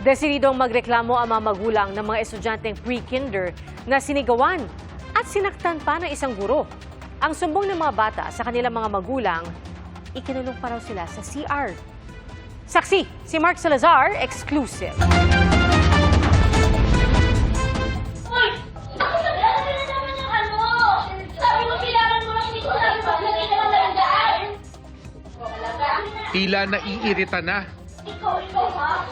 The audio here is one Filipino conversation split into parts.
Desididong magreklamo ang mga magulang ng mga estudyanteng pre-kinder na sinigawan at sinaktan pa ng isang guro. Ang sumbong ng mga bata sa kanilang mga magulang, ikinulong pa raw sila sa CR. Saksi, si Mark Salazar, exclusive. Tila naiirita na. Ikaw, ha?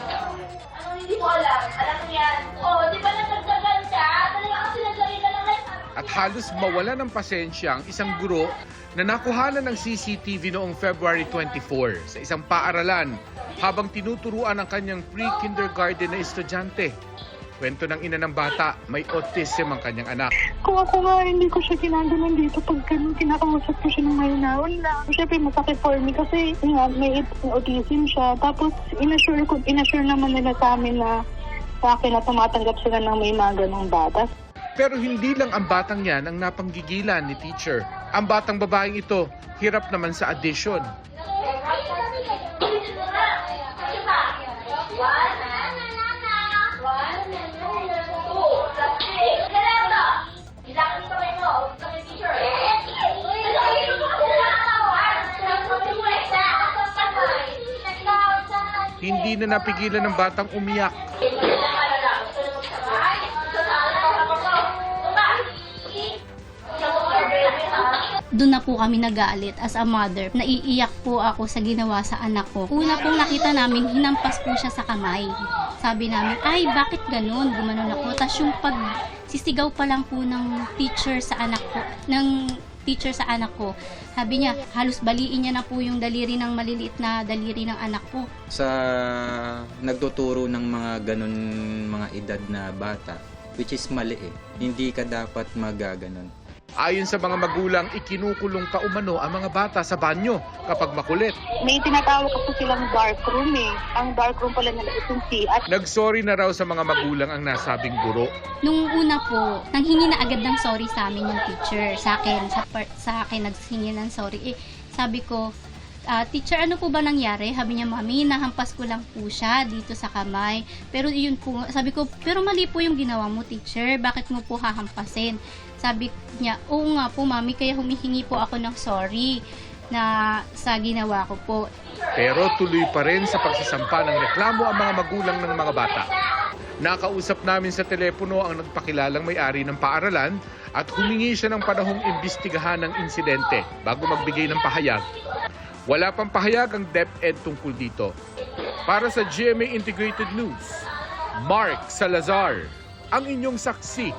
Anong hindi mo alam? Alam mo yan. Oo, di ba nagdagdagan ka? Talaga kasi nagdagdagan ka lang. At halos mawala ng pasensya ang isang guro na nakuhanan ng CCTV noong February 24 sa isang paaralan habang tinuturuan ang kanyang pre-kindergarten na estudyante. Kwento ng ina ng bata, may autism ang kanyang anak. Kung ako nga, hindi ko siya ginaganon dito pag kinakausap ko siya ng mahinawan lang. Siyempre, masakit for me kasi nga, may autism siya. Tapos, inassure naman nila sa amin na sa akin na tumatanggap sila ng may mga ganong bata. Pero hindi lang ang batang yan ang napanggigilan ni teacher. Ang batang babaeng ito, hirap naman sa addiction. Hindi na napigilan ng batang umiyak. Doon na po kami nagalit as a mother. Naiiyak po ako sa ginawa sa anak ko. Una pong nakita namin, hinampas po siya sa kamay. Sabi namin, ay bakit ganun? Gumanon ako. Tapos yung pagsisigaw pa lang po ng teacher sa anak ko, sabi niya, halos baliin niya na po yung daliri ng maliliit na daliri ng anak ko. Sa nagtuturo ng mga ganun mga edad na bata, which is mali eh. Hindi ka dapat magaganon. Ayon sa mga magulang, ikinukulong pa umano ang mga bata sa banyo kapag makulit. May tinatawag po silang dark room eh. Ang dark room pala nila itong CR. Nagsorry na raw sa mga magulang ang nasabing guro. Nung una po, nanghingi na agad ng sorry sa amin yung teacher. Sa akin naghingi ng sorry. Sabi ko, teacher, ano po ba nangyari? Sabi niya, mami, nahampas ko lang po siya dito sa kamay. Pero yun po, sabi ko, pero mali po yung ginawa mo, teacher. Bakit mo po hahampasin? Sabi niya, oo nga po, mami, kaya humihingi po ako ng sorry na sa ginawa ko po. Pero tuloy pa rin sa pagsasampa ng reklamo ang mga magulang ng mga bata. Nakausap namin sa telepono ang nagpakilalang may-ari ng paaralan at humingi siya ng panahong imbestigahan ng insidente bago magbigay ng pahayag. Wala pang pahayag ang DepEd tungkol dito. Para sa GMA Integrated News, Mark Salazar, ang inyong saksi.